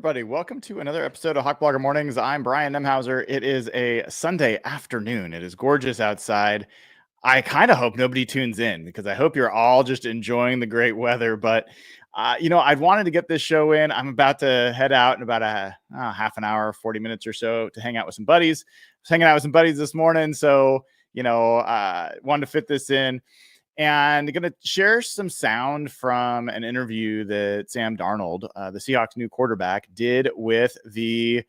everybody. Welcome to another episode of Hawk Blogger Mornings. I'm Brian Nemhauser. It is a Sunday afternoon. It is gorgeous outside. I kind of hope nobody tunes in because I hope you're all just enjoying the great weather. But, I've wanted to get this show in. I'm about to head out in about a half an hour, 40 minutes or so to hang out with some buddies. I was hanging out with some buddies this morning. So, wanted to fit this in. And going to share some sound from an interview that Sam Darnold, the Seahawks' new quarterback, did with the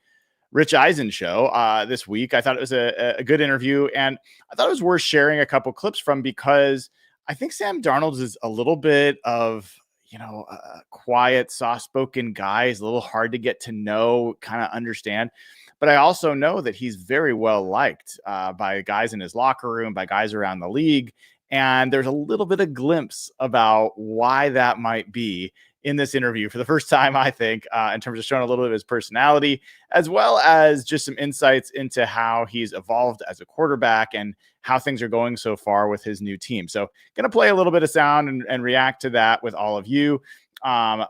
Rich Eisen show this week. I thought it was a good interview, and I thought it was worth sharing a couple clips from because I think Sam Darnold is a little bit of, a quiet, soft-spoken guy. He's a little hard to get to know, kind of understand. But I also know that he's very well liked by guys in his locker room, by guys around the league. And there's a little bit of glimpse about why that might be in this interview for the first time, I think, in terms of showing a little bit of his personality, as well as just some insights into how he's evolved as a quarterback and how things are going so far with his new team. So going to play a little bit of sound and react to that with all of you.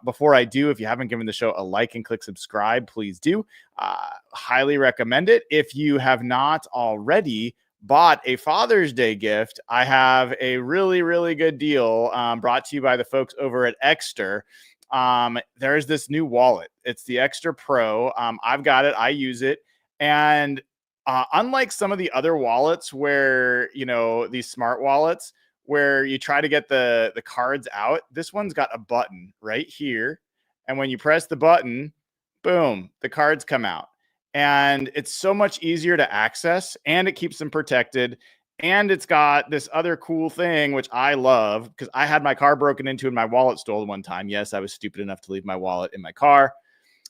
Before I do, if you haven't given the show a like and click subscribe, please do. Highly recommend it. If you have not already bought a Father's Day gift, I have a really, really good deal brought to you by the folks over at Exter. There's this new wallet. It's the Exter Pro. I've got it. I use it. And unlike some of the other wallets where, these smart wallets where you try to get the cards out, this one's got a button right here. And when you press the button, boom, the cards come out. And it's so much easier to access, and it keeps them protected. And it's got this other cool thing, which I love, because I had my car broken into and my wallet stolen one time. Yes, I was stupid enough to leave my wallet in my car.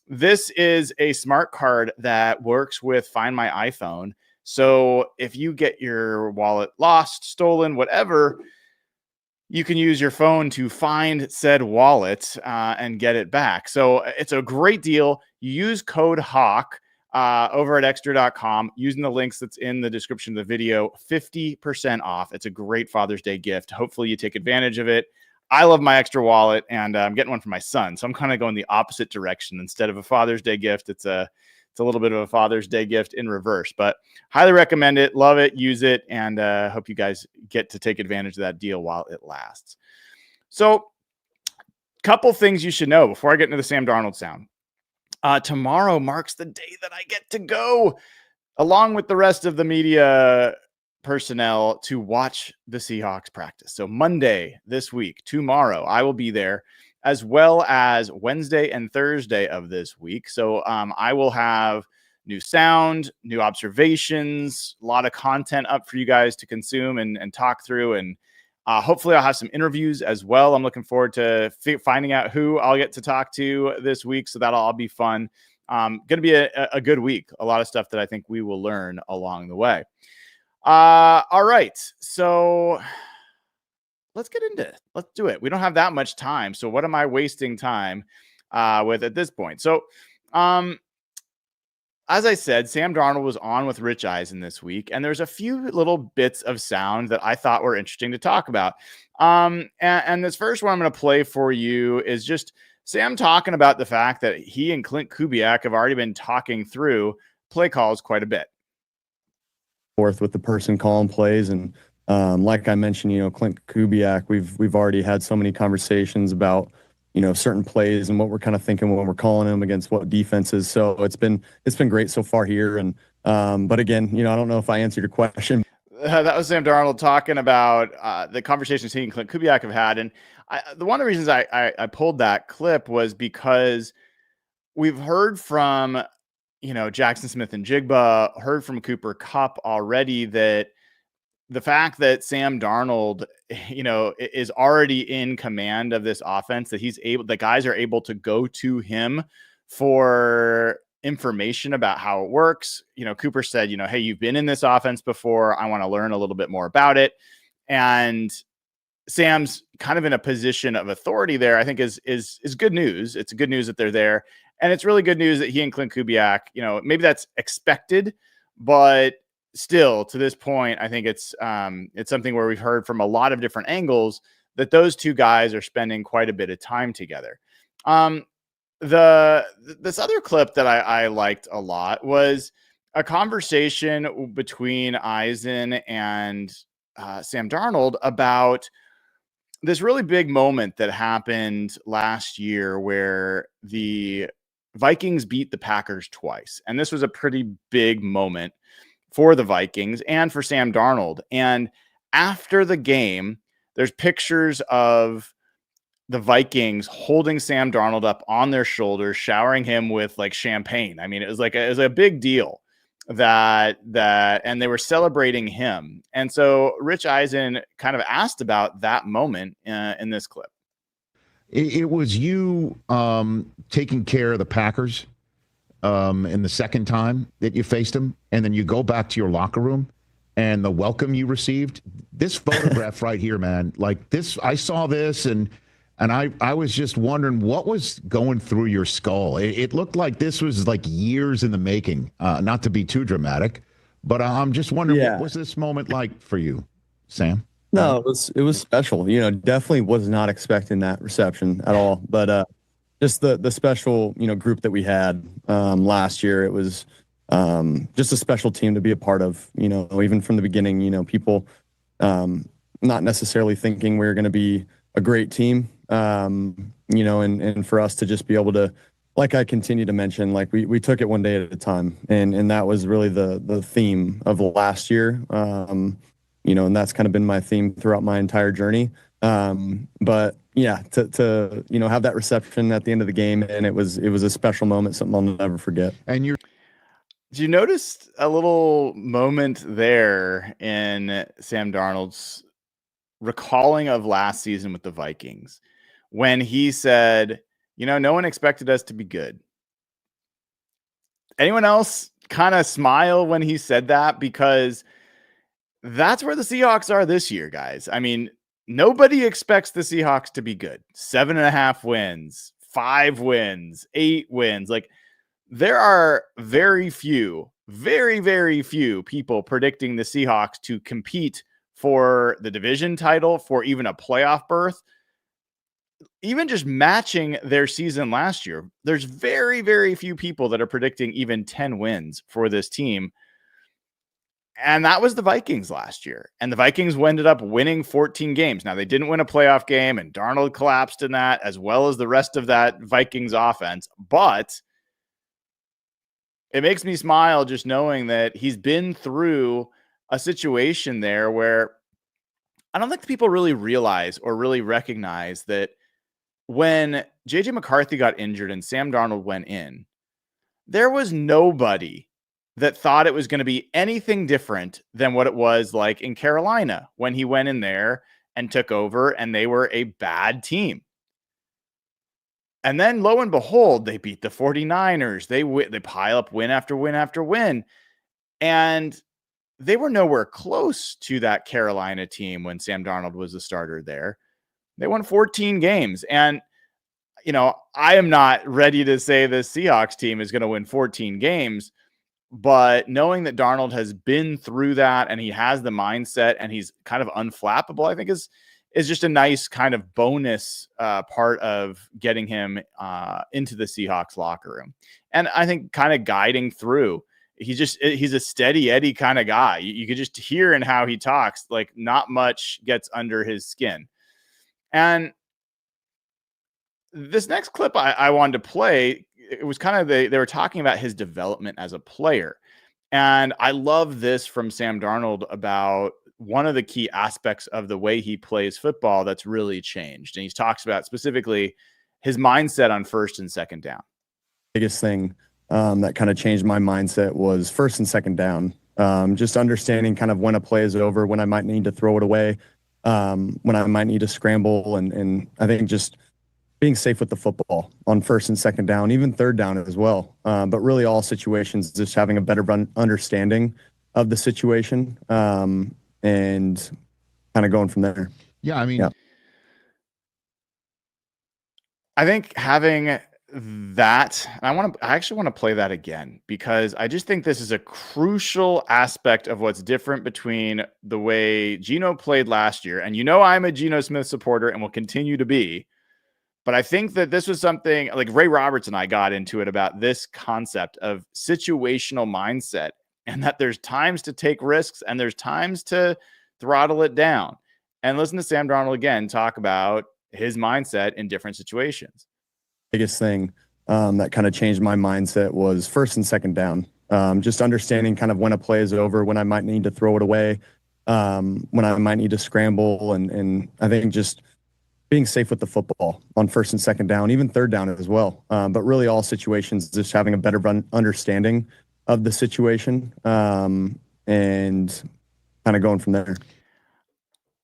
This is a smart card that works with Find My iPhone. So if you get your wallet lost, stolen, whatever, you can use your phone to find said wallet and get it back. So it's a great deal. You use code HAWK over at extra.com using the links that's in the description of the video. 50% off. It's a great Father's Day gift. Hopefully you take advantage of it. I love my Extra wallet, and I'm getting one for my son. So I'm kind of going the opposite direction. Instead of a Father's Day gift, it's a little bit of a Father's Day gift in reverse, but highly recommend it. Love it. Use it. And hope you guys get to take advantage of that deal while it lasts. So couple things you should know before I get into the Sam Darnold sound. Tomorrow marks the day that I get to go along with the rest of the media personnel to watch the Seahawks practice. So Monday this week, tomorrow, I will be there, as well as Wednesday and Thursday of this week. So I will have new sound, new observations, a lot of content up for you guys to consume and talk through. And hopefully I'll have some interviews as well. I'm looking forward to finding out who I'll get to talk to this week. So that'll all be fun. Going to be a good week. A lot of stuff that I think we will learn along the way. All right. So let's get into it. Let's do it. We don't have that much time. So what am I wasting time with at this point? So as I said, Sam Darnold was on with Rich Eisen this week, and there's a few little bits of sound that I thought were interesting to talk about. And this first one I'm going to play for you is just Sam talking about the fact that he and Clint Kubiak have already been talking through play calls quite a bit. Forth with the person calling plays, and like I mentioned, Clint Kubiak, we've already had so many conversations about certain plays and what we're kind of thinking when we're calling them against what defenses. So it's been great so far here. And but again, I don't know if I answered your question. That was Sam Darnold talking about the conversations he and Clint Kubiak have had. And one of the reasons I pulled that clip was because we've heard from, Jackson Smith and Jigba, heard from Cooper Kupp already that the fact that Sam Darnold, is already in command of this offense, that the guys are able to go to him for information about how it works. Cooper said, hey, you've been in this offense before. I want to learn a little bit more about it. And Sam's kind of in a position of authority there, I think is good news. It's good news that they're there. And it's really good news that he and Clint Kubiak, maybe that's expected, but still to this point, I think it's something where we've heard from a lot of different angles that those two guys are spending quite a bit of time together. This other clip that I liked a lot was a conversation between Eisen and Sam Darnold about this really big moment that happened last year where the Vikings beat the Packers twice. And this was a pretty big moment for the Vikings and for Sam Darnold. And after the game, there's pictures of the Vikings holding Sam Darnold up on their shoulders, showering him with like champagne. I mean, it was a big deal and they were celebrating him. And so Rich Eisen kind of asked about that moment in this clip. It was you taking care of the Packers in the second time that you faced them, and then you go back to your locker room and the welcome you received. This photograph right here, man, like this, I saw this and I was just wondering what was going through your skull. It looked like this was like years in the making, not to be too dramatic, but I'm just wondering, what was this moment like for you, Sam? No, it was special. You know, definitely was not expecting that reception at all. But just the special, you know, group that we had last year, it was just a special team to be a part of. You know, even from the beginning, you know, people not necessarily thinking we were going to be a great team. You know, and for us to just be able to, like I continue to mention, like we took it one day at a time, and that was really the theme of last year. You know, and that's kind of been my theme throughout my entire journey. But yeah, to you know, have that reception at the end of the game, and it was a special moment, something I'll never forget. And did you notice a little moment there in Sam Darnold's recalling of last season with the Vikings when he said, you know, no one expected us to be good? Anyone else kind of smile when he said that? Because that's where the Seahawks are this year, guys. I mean, nobody expects the Seahawks to be good. 7.5 wins, 5 wins, 8 wins. Like, there are very few people predicting the Seahawks to compete for the division title, for even a playoff berth, even just matching their season last year. There's very few people that are predicting even 10 wins for this team. And that was the Vikings last year. And the Vikings ended up winning 14 games. Now, they didn't win a playoff game, and Darnold collapsed in that, as well as the rest of that Vikings offense. But it makes me smile just knowing that he's been through a situation there where I don't think people really realize or really recognize that when J.J. McCarthy got injured and Sam Darnold went in, there was nobody that thought it was going to be anything different than what it was like in Carolina when he went in there and took over, and they were a bad team. And then lo and behold, they beat the 49ers. They pile up win after win after win. And they were nowhere close to that Carolina team when Sam Darnold was the starter there. They won 14 games. And, you know, I am not ready to say the Seahawks team is going to win 14 games. But knowing that Darnold has been through that and he has the mindset and he's kind of unflappable, I think is just a nice kind of bonus part of getting him into the Seahawks locker room. And I think kind of guiding through, he's a steady Eddie kind of guy. You could just hear in how he talks, like not much gets under his skin. And this next clip I wanted to play, it was kind of they were talking about his development as a player. And I love this from Sam Darnold about one of the key aspects of the way he plays football that's really changed. And he talks about specifically his mindset on first and second down. Biggest thing that kind of changed my mindset was first and second down. Just understanding kind of when a play is over, when I might need to throw it away, when I might need to scramble. And I think just being safe with the football on first and second down, even third down as well. But really all situations, just having a better understanding of the situation and kind of going from there. Yeah, I mean, I think having that, I actually want to play that again, because I just think this is a crucial aspect of what's different between the way Geno played last year. And you know, I'm a Geno Smith supporter and will continue to be. But I think that this was something like Ray Roberts and I got into it about this concept of situational mindset, and that there's times to take risks and there's times to throttle it down. And listen to Sam Darnold again talk about his mindset in different situations. Biggest thing that kind of changed my mindset was first and second down. Just understanding kind of when a play is over, when I might need to throw it away, when I might need to scramble, and I think just being safe with the football on first and second down, even third down as well. But really all situations, just having a better understanding of the situation, and kind of going from there.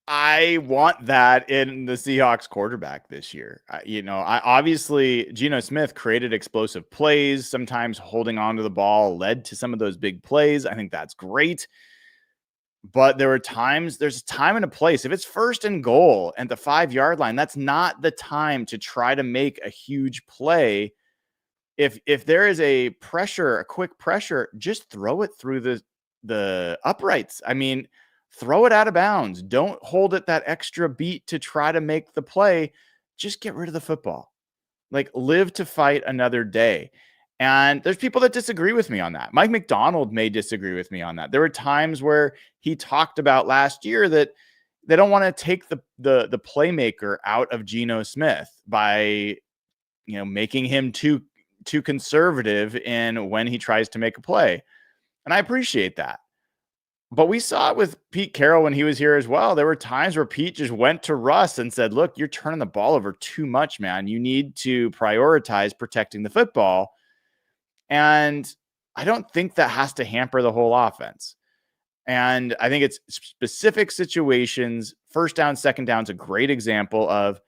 I want that in the Seahawks quarterback this year. I obviously Geno Smith created explosive plays. Sometimes holding on to the ball led to some of those big plays. I think that's great. But there's a time and a place. If it's first and goal at the 5-yard line, that's not the time to try to make a huge play. If there is a quick pressure, just throw it through the uprights. I mean, throw it out of bounds. Don't hold it that extra beat to try to make the play. Just get rid of the football. Like, live to fight another day. And there's people that disagree with me on that. Mike McDonald may disagree with me on that. There were times where he talked about last year that they don't want to take the playmaker out of Geno Smith by, making him too conservative in when he tries to make a play. And I appreciate that. But we saw it with Pete Carroll when he was here as well. There were times where Pete just went to Russ and said, look, you're turning the ball over too much, man. You need to prioritize protecting the football. And I don't think that has to hamper the whole offense. And I think it's specific situations. First down, second down is a great example of,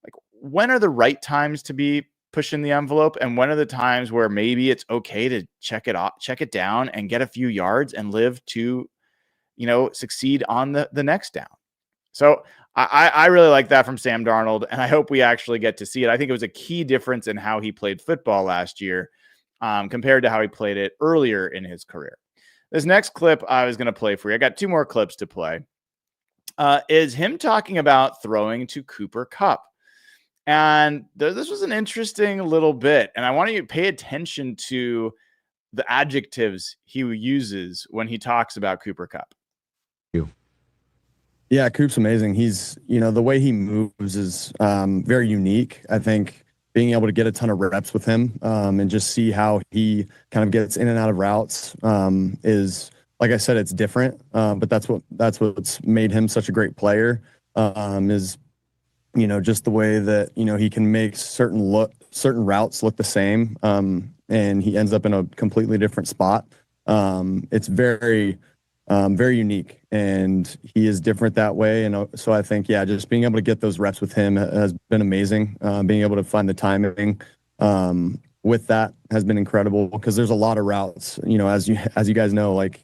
like, when are the right times to be pushing the envelope, and when are the times where maybe it's okay to check it down and get a few yards and live to, succeed on the next down. So I really like that from Sam Darnold, and I hope we actually get to see it. I think it was a key difference in how he played football last year, compared to how he played it earlier in his career. This next clip I was going to play for you, I got 2 more clips to play, is him talking about throwing to Cooper Kupp. And this was an interesting little bit, and I want you to pay attention to the adjectives he uses when he talks about Cooper Kupp. Yeah, Coop's amazing. He's, the way he moves is very unique. I think being able to get a ton of reps with him, and just see how he kind of gets in and out of routes, is, like I said, it's different. But that's what's made him such a great player, is, just the way that, he can make certain routes look the same, and he ends up in a completely different spot. It's very unique, and he is different that way. And so I think, just being able to get those reps with him has been amazing. Being able to find the timing with that has been incredible, because there's a lot of routes, as you guys know, like,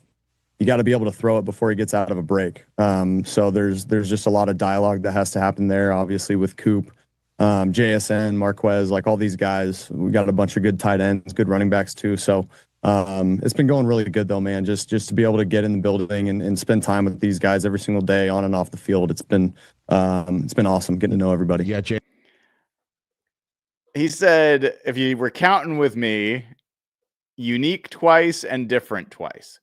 you got to be able to throw it before he gets out of a break. So there's just a lot of dialogue that has to happen there, obviously, with Coop, JSN, Marquez, like all these guys. We got a bunch of good tight ends, good running backs too. So it's been going really good though, man. Just to be able to get in the building and spend time with these guys every single day on and off the field. It's been awesome getting to know everybody. Yeah, Jay. He said, if you were counting with me, unique twice and different twice.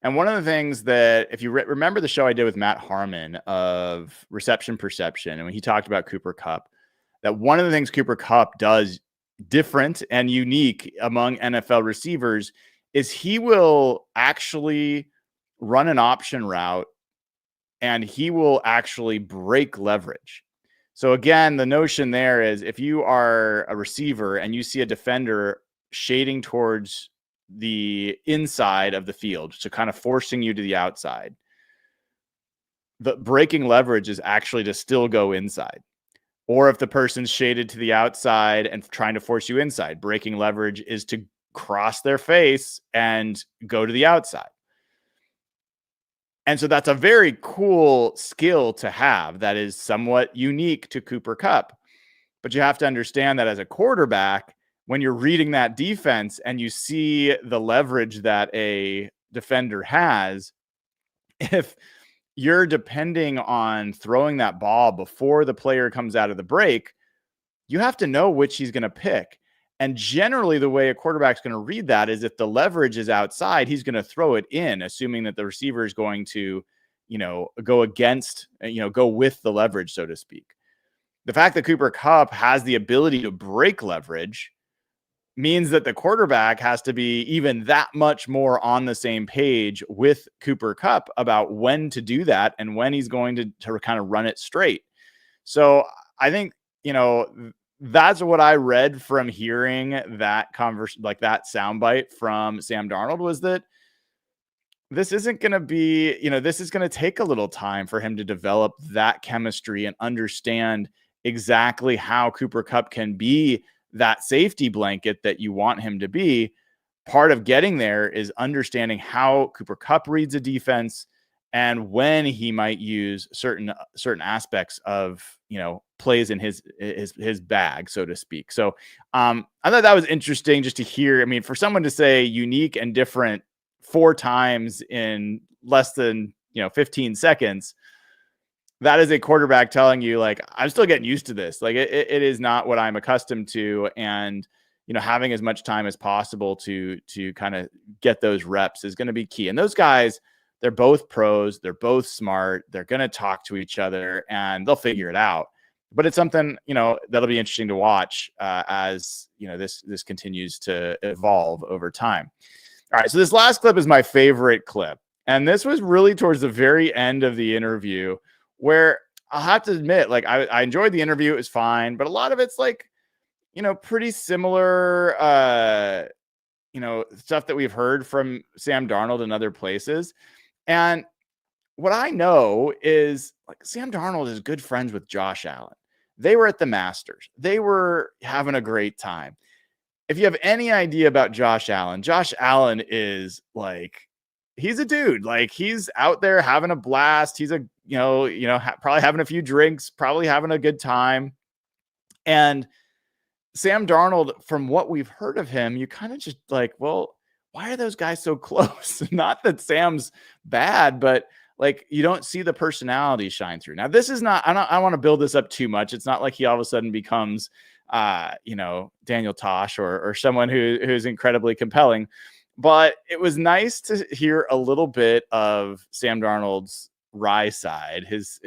And one of the things that, if you remember the show I did with Matt Harmon of Reception Perception, and when he talked about Cooper Kupp, that one of the things Cooper Kupp does different and unique among NFL receivers is he will actually run an option route, and he will actually break leverage. So again, the notion there is, if you are a receiver and you see a defender shading towards the inside of the field, so kind of forcing you to the outside, the breaking leverage is actually to still go inside. Or if the person's shaded to the outside and trying to force you inside, breaking leverage is to cross their face and go to the outside. And so that's a very cool skill to have that is somewhat unique to Cooper Kupp. But you have to understand that as a quarterback, when you're reading that defense and you see the leverage that a defender has, if you're depending on throwing that ball before the player comes out of the break, you have to know which he's going to pick. And generally the way a quarterback's going to read that is if the leverage is outside, he's going to throw it in, assuming that the receiver is going to, go against, go with the leverage, so to speak. The fact that Cooper Kupp has the ability to break leverage means that the quarterback has to be even that much more on the same page with Cooper Kupp about when to do that and when he's going to kind of run it straight. So I think, that's what I read from hearing that like that soundbite from Sam Darnold, was that this isn't going to be, this is going to take a little time for him to develop that chemistry and understand exactly how Cooper Kupp can be that safety blanket that you want him to be. Part of getting there is understanding how Cooper Kupp reads a defense and when he might use certain aspects of, plays in his bag, so to speak. So I thought that was interesting just to hear. I mean, for someone to say unique and different 4 times in less than 15 seconds, that is a quarterback telling you, like, I'm still getting used to this. Like, it is not what I'm accustomed to. And, having as much time as possible to kind of get those reps is going to be key. And those guys, they're both pros. They're both smart. They're going to talk to each other and they'll figure it out. But it's something, that'll be interesting to watch as, this continues to evolve over time. All right. So this last clip is my favorite clip. And this was really towards the very end of the interview, where I'll have to admit, like, I enjoyed the interview. It was fine, but a lot of it's like, pretty similar, stuff that we've heard from Sam Darnold and other places. And what I know is, like, Sam Darnold is good friends with Josh Allen. They were at the Masters. They were having a great time. If you have any idea about Josh Allen is like, he's a dude. Like, he's out there having a blast. He's a, probably having a few drinks, probably having a good time. And Sam Darnold, from what we've heard of him, you kind of just like, well, why are those guys so close? Not that Sam's bad, but like, you don't see the personality shine through. Now, this is not, I don't want to build this up too much. It's not like he all of a sudden becomes, Daniel Tosh or someone who's incredibly compelling. But it was nice to hear a little bit of Sam Darnold's wry side, his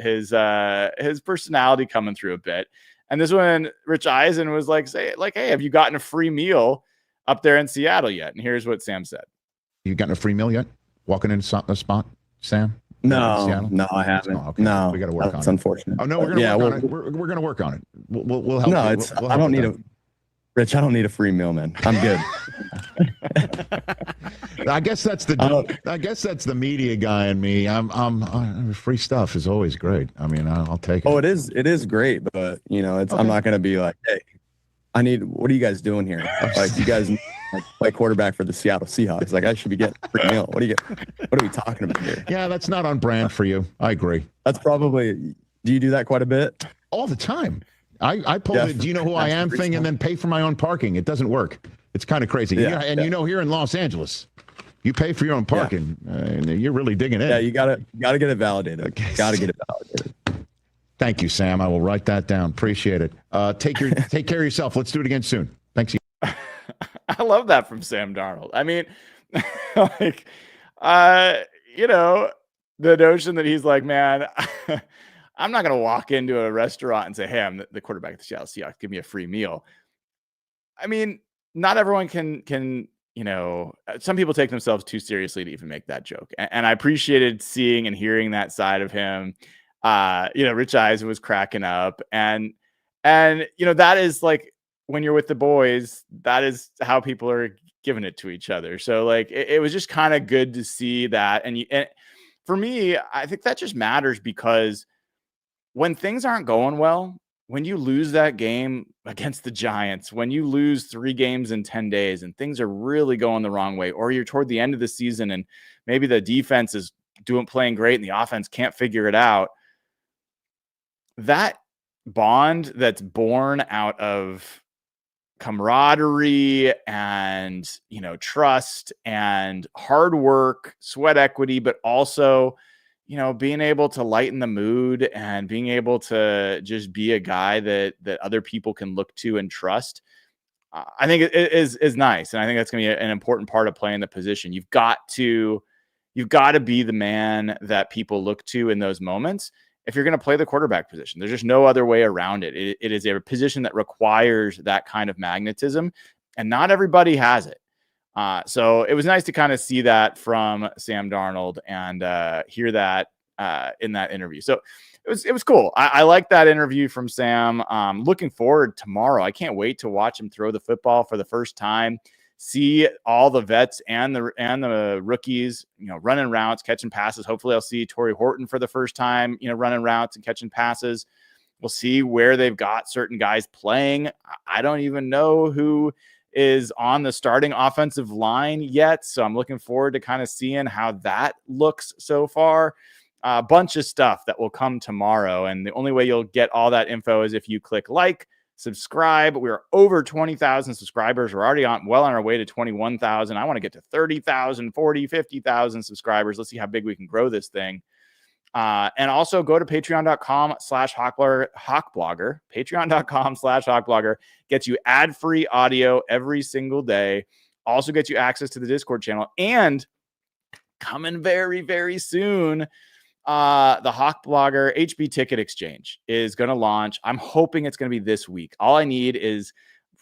personality coming through a bit. And this one, Rich Eisen was like, hey, have you gotten a free meal up there in Seattle yet? And here's what Sam said. You gotten a free meal yet? Walking into a spot, Sam? No, I haven't. Oh, okay. No, we got to work on it. That's unfortunate. Oh no, we're gonna work on it. We're gonna work on it. We'll help. No, you. I don't need Rich, I don't need a free meal, man. I'm good. I guess that's the media guy in me. Free stuff is always great. I mean, I'll take it. Oh, it is great, but okay. I'm not gonna be like, hey, what are you guys doing here? Like, you guys play quarterback for the Seattle Seahawks. Like, I should be getting a free meal. What are we talking about here? Yeah, that's not on brand for you. I agree. That's probably, do you do that quite a bit? All the time. I pull the do you know who I am thing and then pay for my own parking. It doesn't work. It's kind of crazy. Yeah, and here in Los Angeles, you pay for your own parking, and you're really digging in. Yeah, you gotta get it validated. Okay. Gotta get it validated. Thank you, Sam. I will write that down. Appreciate it. Take care of yourself. Let's do it again soon. Thanks. I love that from Sam Darnold. I mean, like, the notion that he's like, man, I'm not going to walk into a restaurant and say, hey, I'm the quarterback of the Seattle Seahawks. Give me a free meal. I mean, not everyone can, some people take themselves too seriously to even make that joke. And I appreciated seeing and hearing that side of him. Rich Eisen was cracking up and that is like, when you're with the boys, that is how people are giving it to each other. So like, it was just kind of good to see that. And for me, I think that just matters because when things aren't going well, when you lose that game against the Giants, when you lose 3 games in 10 days and things are really going the wrong way, or you're toward the end of the season and maybe the defense is playing great and the offense can't figure it out, that bond that's born out of camaraderie and, trust and hard work, sweat equity, but also, being able to lighten the mood and being able to just be a guy that other people can look to and trust, I think it is nice. And I think that's going to be an important part of playing the position. You've got to be the man that people look to in those moments if you're going to play the quarterback position. There's just no other way around it. It is a position that requires that kind of magnetism, and not everybody has it. So it was nice to kind of see that from Sam Darnold and hear that in that interview. So it was cool. I like that interview from Sam. Looking forward tomorrow. I can't wait to watch him throw the football for the first time. See all the vets and the rookies, running routes, catching passes. Hopefully I'll see Torrey Horton for the first time, running routes and catching passes. We'll see where they've got certain guys playing. I don't even know who is on the starting offensive line yet. So I'm looking forward to kind of seeing how that looks so far. A bunch of stuff that will come tomorrow. And the only way you'll get all that info is if you click like, subscribe. We're over 20,000 subscribers. We're already well on our way to 21,000. I want to get to 30,000, 40, 50,000 subscribers. Let's see how big we can grow this thing. And also go to patreon.com/hawkblogger. Patreon.com/hawkblogger gets you ad-free audio every single day. Also gets you access to the Discord channel. And coming very, very soon, the Hawk Blogger HB Ticket Exchange is going to launch. I'm hoping it's going to be this week. All I need is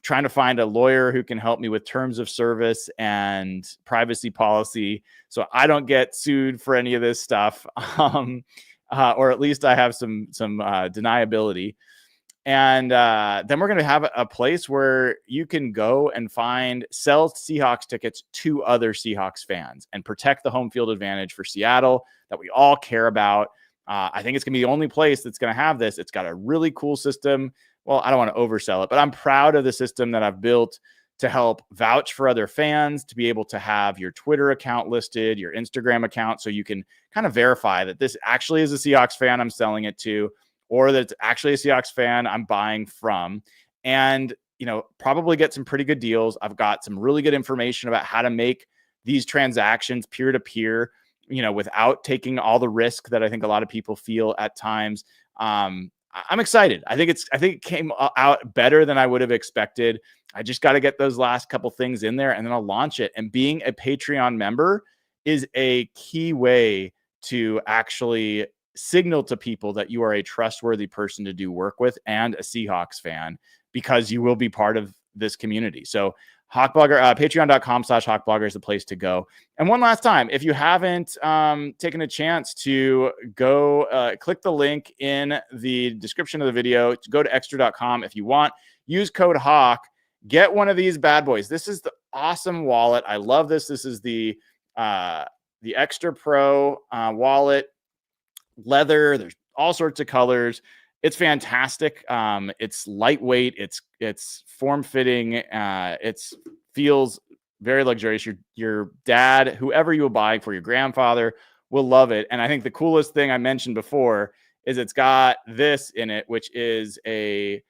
trying to find a lawyer who can help me with terms of service and privacy policy so I don't get sued for any of this stuff. Or at least I have some deniability. And then we're going to have a place where you can go and sell Seahawks tickets to other Seahawks fans and protect the home field advantage for Seattle that we all care about. I think it's going to be the only place that's going to have this. It's got a really cool system. Well, I don't want to oversell it, but I'm proud of the system that I've built to help vouch for other fans, to be able to have your Twitter account listed, your Instagram account, so you can kind of verify that this actually is a Seahawks fan I'm selling it to, or that it's actually a Seahawks fan I'm buying from, and, probably get some pretty good deals. I've got some really good information about how to make these transactions peer-to-peer, without taking all the risk that I think a lot of people feel at times. I'm excited. I think it came out better than I would have expected. I just got to get those last couple things in there and then I'll launch it. And being a Patreon member is a key way to actually signal to people that you are a trustworthy person to do work with and a Seahawks fan, because you will be part of this community. So Hawkblogger, patreon.com/hawkblogger is the place to go. And one last time, if you haven't taken a chance to go click the link in the description of the video, to go to extra.com if you want, use code HAWK, get one of these bad boys. This is the awesome wallet. I love this. This is the Exter Pro wallet, leather. There's all sorts of colors. It's fantastic. It's lightweight. It's form-fitting. It feels very luxurious. Your dad, whoever you will buy for, your grandfather, will love it. And I think the coolest thing I mentioned before is it's got this in it, which is a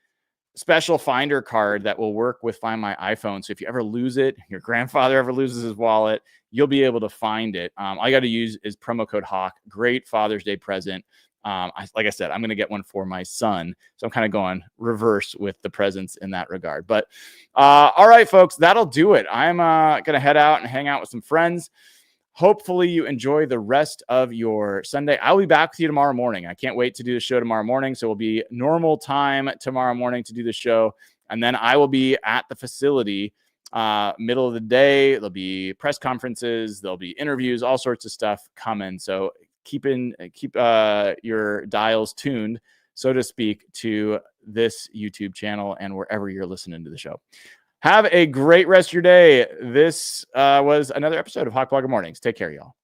special finder card that will work with Find My iPhone. So if you ever lose it, your grandfather ever loses his wallet, you'll be able to find it. All you got to use is promo code HAWK. Great Father's Day present. Like I said, I'm going to get one for my son. So I'm kind of going reverse with the presents in that regard. But all right, folks, that'll do it. I'm going to head out and hang out with some friends. Hopefully you enjoy the rest of your Sunday. I'll be back with you tomorrow morning. I can't wait to do the show tomorrow morning. So it'll be normal time tomorrow morning to do the show. And then I will be at the facility middle of the day. There'll be press conferences. There'll be interviews, all sorts of stuff coming. So keep your dials tuned, so to speak, to this YouTube channel and wherever you're listening to the show. Have a great rest of your day. This was another episode of Hawk Blogger Mornings. Take care, y'all.